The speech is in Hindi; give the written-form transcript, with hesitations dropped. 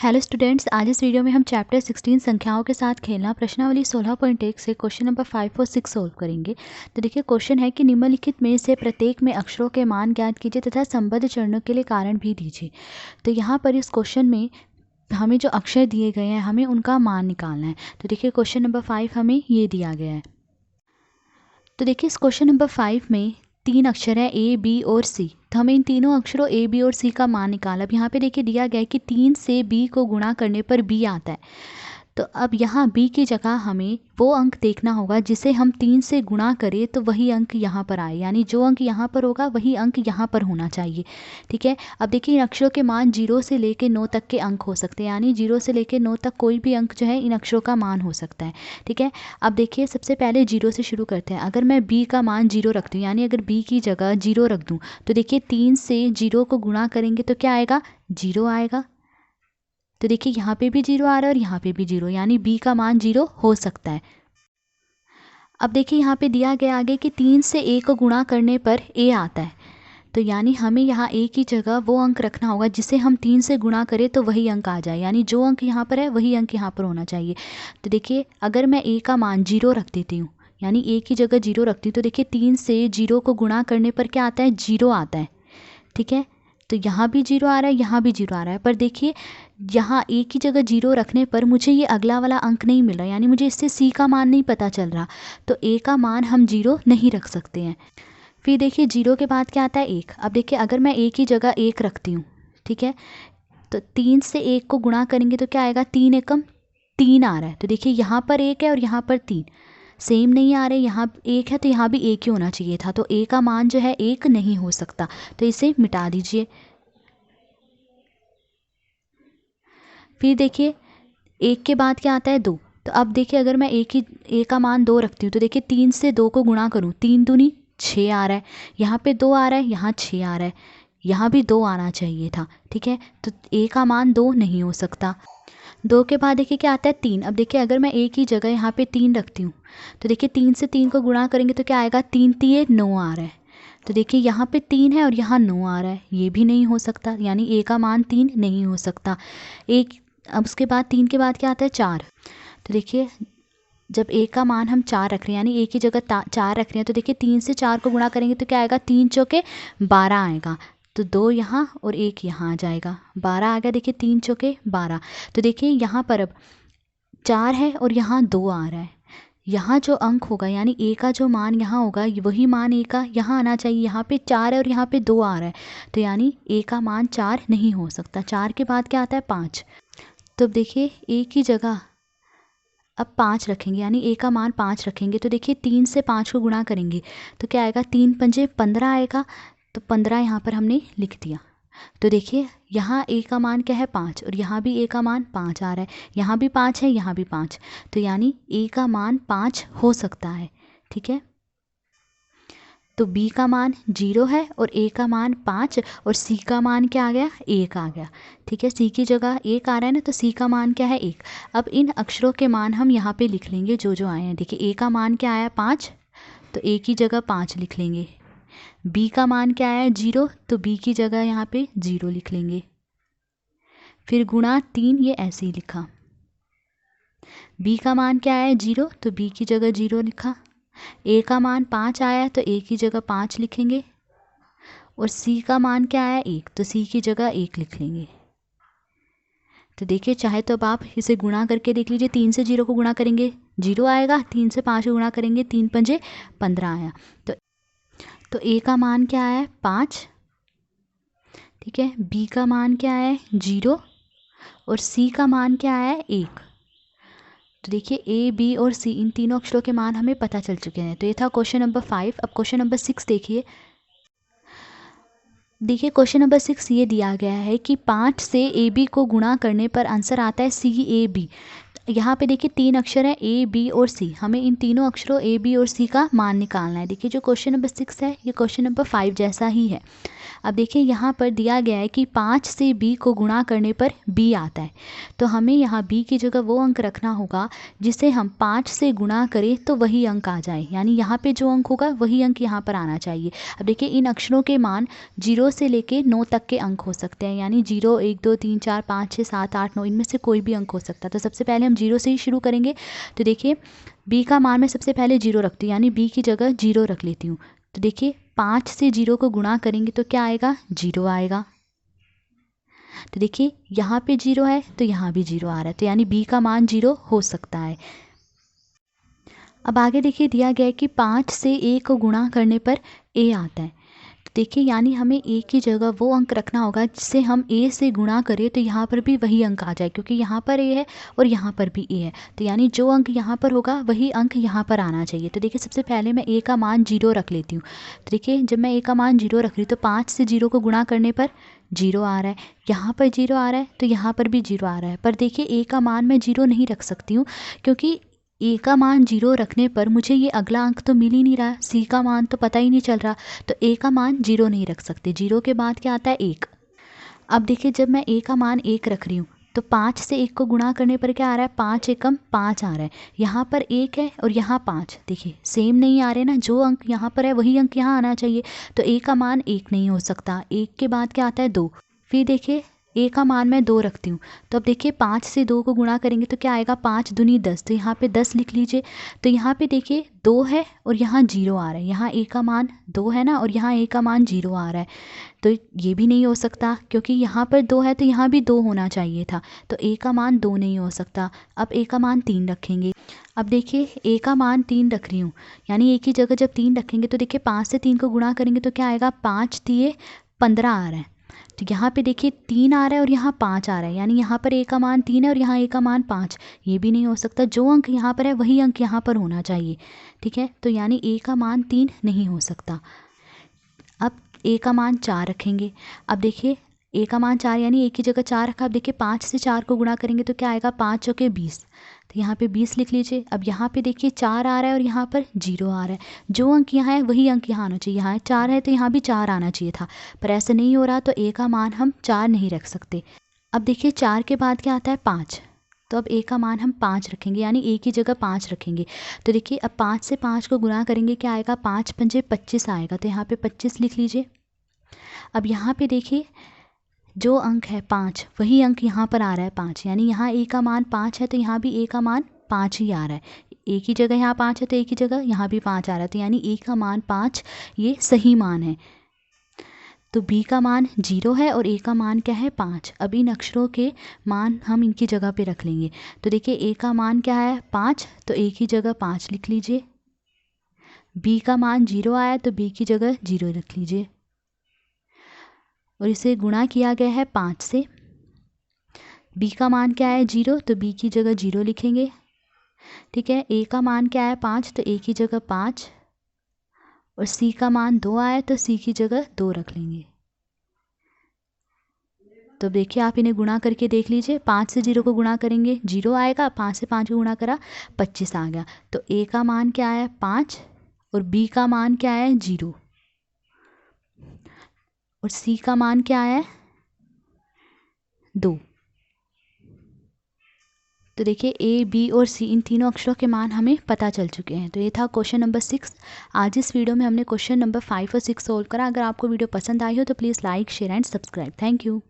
हेलो स्टूडेंट्स, आज इस वीडियो में हम चैप्टर 16 संख्याओं के साथ खेलना प्रश्नावली 16.1 से क्वेश्चन नंबर 5 और 6 सोल्व करेंगे। तो देखिए, क्वेश्चन है कि निम्नलिखित में से प्रत्येक में अक्षरों के मान ज्ञात कीजिए तथा संबद्ध चरणों के लिए कारण भी दीजिए। तो यहाँ पर इस क्वेश्चन में हमें जो अक्षर दिए गए हैं हमें उनका मान निकालना है। तो देखिए, क्वेश्चन नंबर 5 हमें ये दिया गया है। तो देखिए, इस क्वेश्चन नंबर 5 में 3 अक्षर हैं ए, बी और सी। तो हमें इन तीनों अक्षरों ए, बी और सी का मान निकाला। अब यहाँ पे देखिए दिया गया है कि 3 से बी को गुणा करने पर बी आता है। तो अब यहाँ बी की जगह हमें वो अंक देखना होगा जिसे हम 3 से गुणा करें तो वही अंक यहाँ पर आए, यानी जो अंक यहाँ पर होगा वही अंक यहाँ पर होना चाहिए। ठीक है। अब देखिए, इन अक्षरों के मान 0 से लेकर 9 तक के अंक हो सकते हैं, यानी 0 से लेकर 9 तक कोई भी अंक जो है इन अक्षरों का मान हो सकता है। ठीक है। अब देखिए, सबसे पहले 0 से शुरू करते हैं। अगर मैं बी का मान 0 रखती हूँ, यानी अगर बी की जगह 0 रख दूँ, तो देखिए 3 से 0 को गुणा करेंगे तो क्या आएगा, 0 आएगा। तो देखिए, यहाँ पे भी 0 आ रहा है और यहाँ पे भी 0, यानी बी का मान 0 हो सकता है। अब देखिए, यहाँ पे दिया गया आगे कि 3 से ए को गुणा करने पर ए आता है। तो यानी हमें यहाँ ए की जगह वो अंक रखना होगा जिसे हम 3 से गुणा करें तो वही अंक आ जाए, यानी जो अंक यहाँ पर है वही अंक यहाँ पर होना चाहिए। तो देखिए, अगर मैं ए का मान 0 रख देती हूँ, यानी ए की जगह 0 रखती हूँ, तो देखिए 3 से 0 को गुणा करने पर क्या आता है, 0 आता है। ठीक है। तो यहाँ भी 0 आ रहा है, यहाँ भी 0 आ रहा है, पर देखिए यहाँ ए की जगह 0 रखने पर मुझे ये अगला वाला अंक नहीं मिल रहा, यानी मुझे इससे सी का मान नहीं पता चल रहा। तो ए का मान हम 0 नहीं रख सकते हैं। फिर देखिए, 0 के बाद क्या आता है, 1। अब देखिए, अगर मैं ए की जगह 1 रखती हूँ, ठीक है, तो 3 से 1 को गुणा करेंगे तो क्या आएगा, 3 एकम 3 आ रहा है। तो देखिए, यहाँ पर 1 है और यहाँ पर 3 सेम नहीं आ रहे, यहाँ 1 है तो यहाँ भी 1 ही होना चाहिए था। तो ए का मान जो है 1 नहीं हो सकता, तो इसे मिटा दीजिए। फिर देखिए, 1 के बाद क्या आता है, 2। तो अब देखिए, अगर मैं ए का मान 2 रखती हूँ, तो देखिए 3 से 2 को गुणा करूँ, 3 दूनी 6 आ रहा है, यहाँ पे 2 आ रहा है, यहाँ 6 आ रहा है, यहाँ भी 2 आना चाहिए था। ठीक है। तो ए का मान 2 नहीं हो सकता। 2 के बाद देखिए क्या आता है, 3। अब देखिए, अगर मैं ए की जगह यहाँ पे 3 रखती हूँ, तो देखिए 3 से 3 को गुणा करेंगे तो क्या आएगा, 3 तिये 9 आ रहा है। तो देखिए, यहाँ पे 3 है और यहाँ 9 आ रहा है, ये भी नहीं हो सकता, यानी ए का मान 3 नहीं हो सकता। एक अब उसके बाद 3 के बाद क्या आता है, 4। तो देखिए, जब ए का मान हम 4 रख रहे हैं, यानी ए की जगह 4 रख रहे हैं, तो देखिए 3 से 4 को गुणा करेंगे तो क्या आएगा, 3 चौके 12 आएगा। तो 2 यहाँ और 1 यहाँ आ जाएगा, 12 आ गया। देखिए 3 चौके 12। तो देखिए, यहाँ पर अब 4 है और यहाँ 2 आ रहा है, यहाँ जो अंक होगा यानी ए का जो मान यहाँ होगा वही मान ए का यहाँ आना चाहिए। यहाँ पे 4 है और यहाँ पे 2 आ रहा है, तो यानी ए का मान 4 नहीं हो सकता। 4 के बाद क्या आता है, 5। तो अब देखिए, ए की जगह अब 5 रखेंगे, यानी ए का मान 5 रखेंगे, तो देखिए 3 से 5 को गुणा करेंगे तो क्या आएगा, 3 पंजे 15 आएगा। तो 15 यहाँ पर हमने लिख दिया। तो देखिए, यहाँ ए का मान क्या है, 5, और यहाँ भी ए का मान 5 आ रहा है, यहाँ भी 5 है, यहाँ भी 5, तो यानी ए का मान 5 हो सकता है। ठीक है। तो बी का मान 0 है और ए का मान 5 और सी का मान क्या आ गया, 1 आ गया। ठीक है, सी की जगह 1 आ रहा है ना, तो सी का मान क्या है, 1। अब इन अक्षरों के मान हम यहाँ पे लिख लेंगे जो जो आए हैं। देखिए, ए का मान क्या आया, 5, तो ए की जगह 5 लिख लेंगे। बी का मान क्या आया, 0, तो बी की जगह यहाँ पे 0 लिख लेंगे। फिर गुणा 3, ये ऐसे ही लिखा। बी का मान क्या आया, 0, तो बी की जगह 0 लिखा। ए का मान 5 आया तो ए की जगह 5 लिखेंगे, और सी का मान क्या आया, 1, तो सी की जगह 1 लिख लेंगे। तो देखिए, चाहे तो अब आप इसे गुणा करके देख लीजिए। 3 से 0 को गुणा करेंगे 0 आएगा, 3 से 5 को गुणा करेंगे 3 पंजे 15 आया। तो ए का मान क्या आया, 5। ठीक है। बी का मान क्या है, 0, और सी का मान क्या आया, 1। तो देखिए, ए, बी और सी इन तीनों अक्षरों के मान हमें पता चल चुके हैं। तो ये था क्वेश्चन नंबर 5। अब क्वेश्चन नंबर 6 देखिए। देखिए, क्वेश्चन नंबर 6 ये दिया गया है कि 5 से ए बी को गुणा करने पर आंसर आता है सी ए बी। यहाँ पे देखिए 3 अक्षर हैं A, B और C। हमें इन तीनों अक्षरों A, B और C का मान निकालना है। देखिए जो क्वेश्चन नंबर 6 है ये क्वेश्चन नंबर 5 जैसा ही है। अब देखिए यहाँ पर दिया गया है कि 5 से B को गुणा करने पर B आता है, तो हमें यहाँ B की जगह वो अंक रखना होगा जिसे हम 5 से गुणा करें तो वही अंक आ जाए, यानी यहाँ पे जो अंक होगा वही अंक यहाँ पर आना चाहिए। अब देखिए इन अक्षरों के मान 0 से लेके 9 तक के अंक हो सकते हैं, यानी 0, 1, 2, 3, 4, 5, 6, 7, 8, 9 इनमें से कोई भी अंक हो सकता है। तो सबसे पहले हम 0 से ही शुरू करेंगे। तो देखिए B का मान मैं सबसे पहले 0 रखती हूँ, यानी B की जगह 0 रख लेती हूँ। तो देखिए 5 से 0 को गुणा करेंगे तो क्या आएगा, 0 आएगा। तो देखिए यहाँ पे 0 है तो यहाँ भी 0 आ रहा है, तो यानी B का मान 0 हो सकता है। अब आगे देखिए दिया गया है कि 5 से A को गुणा करने पर A आता है। तो देखिए यानी हमें A की जगह वो अंक रखना होगा जिससे हम A से गुणा करें तो यहाँ पर भी वही अंक आ जाए, क्योंकि यहाँ पर A है और यहाँ पर भी A है, तो यानी जो अंक यहाँ पर होगा वही अंक यहाँ पर आना चाहिए। तो देखिए सबसे पहले मैं A का मान 0 रख लेती हूँ। तो देखिए जब मैं A का मान 0 रख रही हूँ तो 5 से 0 को गुणा करने पर 0 आ रहा है, यहाँ पर 0 आ रहा है तो यहाँ पर भी 0 आ रहा है। पर देखिए A का मान मैं 0 नहीं रख सकती हूँ, क्योंकि A का मान 0 रखने पर मुझे ये अगला अंक तो मिल ही नहीं रहा, C का मान तो पता ही नहीं चल रहा, तो A का मान 0 नहीं रख सकते। 0 के बाद क्या आता है, 1। अब देखिए जब मैं A का मान 1 रख रही हूँ तो 5 से 1 को गुणा करने पर क्या आ रहा है, 5 एकम 5 आ रहा है। यहाँ पर 1 है और यहाँ 5, देखिए सेम नहीं आ रहे ना, जो अंक यहाँ पर है वही अंक यहाँ आना चाहिए, तो A का मान 1 नहीं हो सकता। 1 के बाद क्या आता है, 2। फिर देखिए A का मान मैं 2 रखती हूँ, तो अब देखिए 5 से 2 को गुणा करेंगे तो क्या आएगा, 5 दूनी 10, तो यहाँ पे 10 लिख लीजिए। तो यहाँ पे देखिए 2 है और यहाँ 0 आ रहा है, यहाँ A का मान 2 है ना और यहाँ A का मान 0 आ रहा है, तो ये भी नहीं हो सकता, क्योंकि यहाँ पर 2 है तो यहाँ भी 2 होना चाहिए था, तो A का मान 2 नहीं हो सकता। अब A का मान 3 रखेंगे। अब देखिए A का मान 3 रख रही हूँ, यानी A की जगह जब 3 रखेंगे तो देखिए 5 से 3 को गुणा करेंगे तो क्या आएगा, 5 दिए 15 आ रहा है। तो यहाँ पे देखिए 3 आ रहा है और यहाँ 5 आ रहा है, यानी यहाँ पर A का मान 3 है और यहाँ A का मान 5, ये भी नहीं हो सकता। जो अंक यहाँ पर है वही अंक यहाँ पर होना चाहिए, ठीक है, तो यानी A का मान 3 नहीं हो सकता। अब A का मान 4 रखेंगे। अब देखिए A का मान 4 यानी A की जगह 4 रखा। अब देखिए 5 से 4 को गुणा करेंगे तो क्या आएगा, 5 चौके 20, तो यहाँ पे 20 लिख लीजिए। अब यहाँ पे देखिए 4 आ रहा है और यहाँ पर 0 आ रहा है, जो अंक यहाँ है वही अंक यहाँ आना चाहिए। यहाँ 4 है तो यहाँ भी 4 आना चाहिए था, पर ऐसा नहीं हो रहा, तो A का मान हम 4 नहीं रख सकते। अब देखिए 4 के बाद क्या आता है, 5, तो अब A का मान हम 5 रखेंगे, यानी A की जगह 5 रखेंगे। तो देखिए अब 5 से 5 को गुणा करेंगे क्या आएगा, 5 पंजे 25 आएगा, तो यहाँ पे 25 लिख लीजिए। अब यहाँ पे देखिए जो अंक है 5 वही अंक यहाँ पर आ रहा है 5, यानी यहाँ A का मान 5 है तो यहाँ भी A का मान 5 ही आ रहा है। A की जगह यहाँ 5 है तो A की जगह यहाँ भी 5 आ रहा है, तो यानी A का मान 5 ये सही मान है। तो B का मान 0 है और A का मान क्या है, 5। अब इन अक्षरों के मान हम इनकी जगह पे रख लेंगे। तो देखिए A का मान क्या है, 5, तो A की जगह 5 लिख लीजिए। B का मान 0 आया तो B की जगह 0 रख लीजिए, और इसे गुणा किया गया है 5 से। B का मान क्या है, 0, तो B की जगह 0 लिखेंगे, ठीक है। A का मान क्या है, 5, तो A की जगह 5, और C का मान 2 आया तो C की जगह 2 रख लेंगे। तो देखिए आप इन्हें गुणा करके देख लीजिए, 5 से 0 को गुणा करेंगे 0 आएगा, 5 से 5 को गुणा करा 25 आ गया। तो A का मान क्या है, 5, और B का मान क्या है, 0, और C का मान क्या है, 2। तो देखिए A, B और C इन तीनों अक्षरों के मान हमें पता चल चुके हैं। तो ये था क्वेश्चन नंबर 6। आज इस वीडियो में हमने क्वेश्चन नंबर 5 और 6 सोल्व करा। अगर आपको वीडियो पसंद आई हो तो please like, share and subscribe. Thank you.